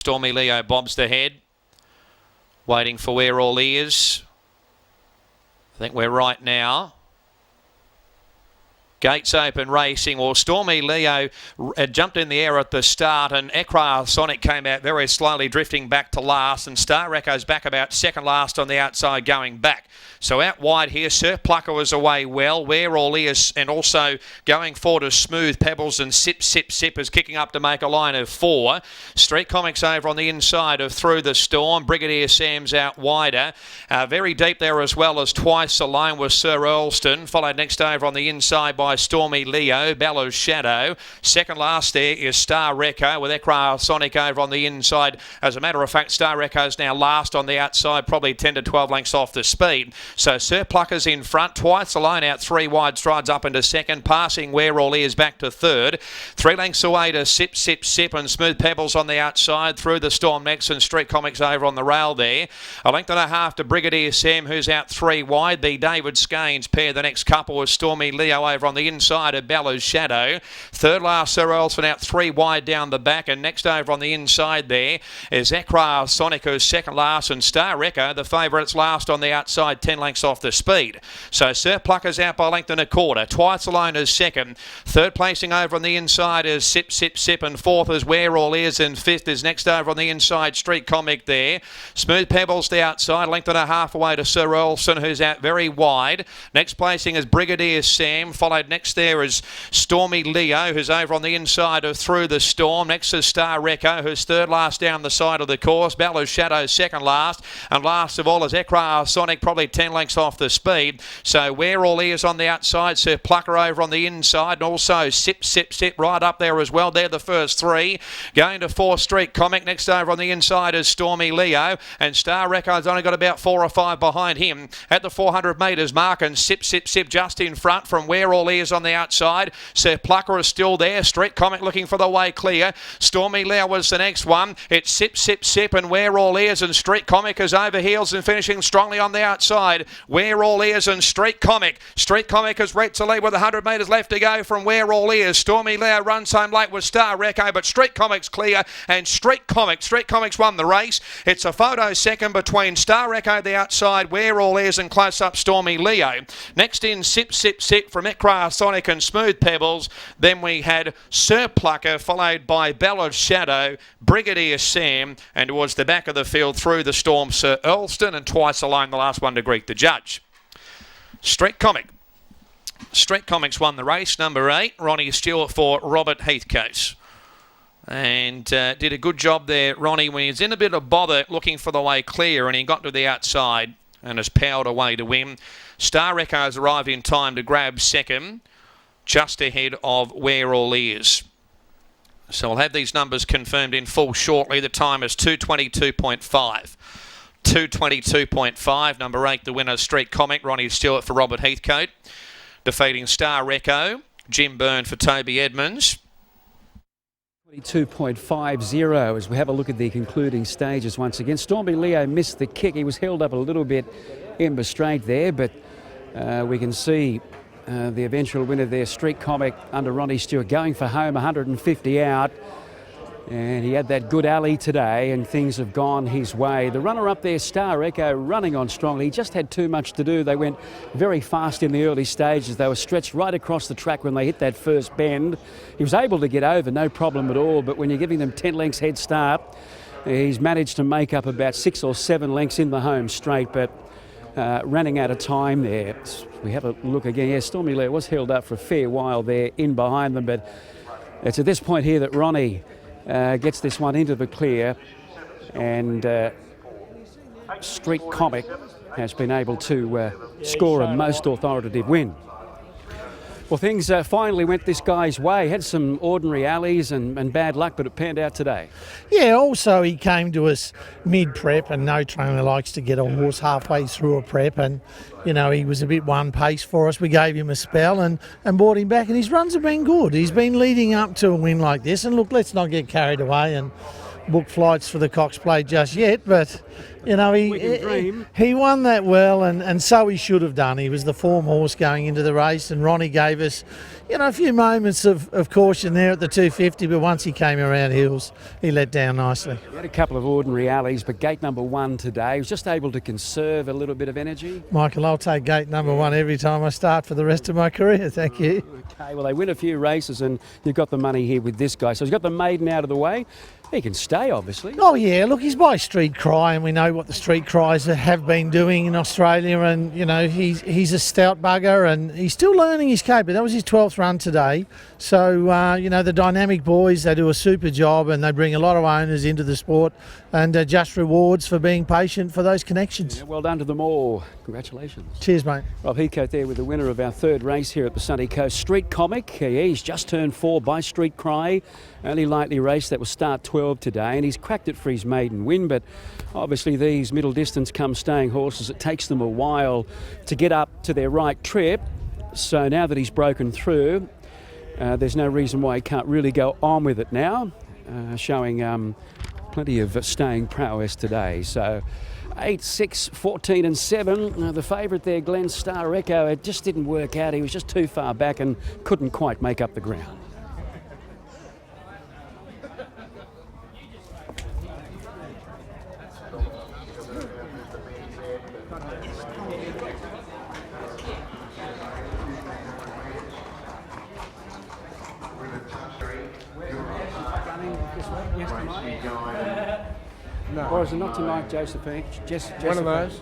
Stormy Leo bobs the head, waiting for Where All Ears. I think we're right now. Gates open racing. Well, Stormy Leo jumped in the air at the start, and Ekra Sonic came out very slowly, drifting back to last, and Star Echo's back about second last on the outside, going back. So out wide here, Sir Plucker was away well. Where All Ears, and also going forward to Smooth Pebbles, and Sip Sip Sip is kicking up to make a line of 4. Street Comics over on the inside of Through the Storm. Brigadier Sam's out wider. Very deep there as well as Twice Alone with Sir Earlston. Followed next over on the inside by Stormy Leo, Bella's Shadow. Second last there is Star Echo with Ekra Sonic over on the inside. As a matter of fact, Star Echo's now last on the outside, probably 10 to 12 lengths off the speed. So Sir Plucker's in front, Twice Alone out 3 wide, strides up into second, passing Where All Ears back to third. 3 lengths away to Sip Sip Sip, and Smooth Pebbles on the outside. Through the Storm next, and Street Comics over on the rail there. A length and a half to Brigadier Sam, who's out 3 wide. The David Scanes pair, the next couple, with Stormy Leo over on the inside of Bella's Shadow. Third last, Sir Earlston out 3 wide down the back, and next over on the inside there is Ekra Sonic, who's second last, and Star Echo, the favourites, last on the outside, 10 lengths off the speed. So Sir Plucker's out by a length and a quarter. Twice Alone is second. Third placing over on the inside is Sip Sip Sip, and fourth is Where All Ears, and fifth is next over on the inside Street Comic there. Smooth Pebbles the outside, length and a half away to Sir Earlston, who's out very wide. Next placing is Brigadier Sam. Followed next there is Stormy Leo, who's over on the inside of Through the Storm. Next is Star Echo, who's third last down the side of the course. Bella's Shadow second last, and last of all is Ekra Sonic, probably 10 lengths off the speed. So Where All Ears on the outside, Sir Plucker over on the inside, and also Sip Sip Sip right up there as well. They're the first 3. Going to 4 Street Comic. Next over on the inside is Stormy Leo, and Star Echo's only got about 4 or 5 behind him at the 400 metres mark, and Sip Sip Sip just in front from Where All Ears on the outside. Sir Plucker is still there. Street Comic looking for the way clear. Stormy Leo was the next one. It's Sip Sip Sip and Where All Ears, and Street Comic is over heels and finishing strongly on the outside. Where All Ears and Street Comic. Street Comic has reached the lead with 100 metres left to go from Where All Ears. Stormy Leo runs home late with Star Echo, but Street Comic's clear, and Street Comics won the race. It's a photo second between Star Echo the outside, Where All Ears, and close up Stormy Leo. Next in Sip Sip Sip from Ekra Sonic and Smooth Pebbles. Then we had Sir Plucker, followed by Bella's Shadow, Brigadier Sam, and towards the back of the field Through the Storm, Sir Earlston, and Twice Alone, the last one to greet the judge. Street Comics won the race, number 8, Ronnie Stewart for Robert Heathcote. And did a good job there, Ronnie, when he was in a bit of bother looking for the way clear, and he got to the outside and has powered away to win. Star Echo's arrived in time to grab second, just ahead of Where All Ears. So we'll have these numbers confirmed in full shortly. The time is 2:22.5. 2:22.5. Number 8, the winner, Street Comic, Ronnie Stewart for Robert Heathcote. Defeating Star Echo, Jim Byrne for Toby Edmonds. 22.50 as we have a look at the concluding stages once again. Stormy Leo missed the kick. He was held up a little bit in the straight there, but we can see the eventual winner there, Street Comic, under Ronnie Stewart, going for home, 150 out. And he had that good alley today, and things have gone his way. The runner-up there, Star Echo, running on strongly. He just had too much to do. They went very fast in the early stages. They were stretched right across the track when they hit that first bend. He was able to get over, no problem at all. But when you're giving them 10 lengths head start, he's managed to make up about 6 or 7 lengths in the home straight, but running out of time there. We have a look again. Yeah, Stormy Leo was held up for a fair while there in behind them, but it's at this point here that Ronnie gets this one into the clear, and Street Comic has been able to score a most authoritative win. Well, things finally went this guy's way. Had some ordinary alleys and bad luck, but it panned out today. Yeah, also he came to us mid-prep, and no trainer likes to get a horse halfway through a prep, and, you know, he was a bit one pace for us. We gave him a spell and brought him back, and his runs have been good. He's been leading up to a win like this, and look, let's not get carried away, and book flights for the Cox Plate just yet, but you know, We can dream. he won that well, and so he should have done. He was the form horse going into the race, and Ronnie gave us, you know, a few moments of caution there at the 250, but once he came around hills, he let down nicely. He had a couple of ordinary alleys, but gate number 1 today, he was just able to conserve a little bit of energy. Michael, I'll take gate number 1 every time I start for the rest of my career, thank you. Okay, well, they win a few races, and you've got the money here with this guy. So he's got the maiden out of the way. He can stay, obviously. Oh yeah, look, he's by Street Cry, and we know what the Street Cries have been doing in Australia, and you know, he's a stout bugger, and he's still learning his caper. That was his 12th run today, so you know, the Dynamic boys, they do a super job, and they bring a lot of owners into the sport, and just rewards for being patient for those connections. Yeah, well done to them all. Congratulations. Cheers, mate. Rob Heathcote there with the winner of our 3rd race here at the Sunny Coast. Street Comic, he's just turned 4 by Street Cry. Only lightly raced, that was start 12 today, and he's cracked it for his maiden win, but obviously these middle distance come staying horses, it takes them a while to get up to their right trip. So now that he's broken through, there's no reason why he can't really go on with it now, showing plenty of staying prowess today. So 8, 6, 14 and 7. The favourite there, Glen Star Echo, it just didn't work out. He was just too far back and couldn't quite make up the ground. No. Or is it not tonight, Josephine? One of those.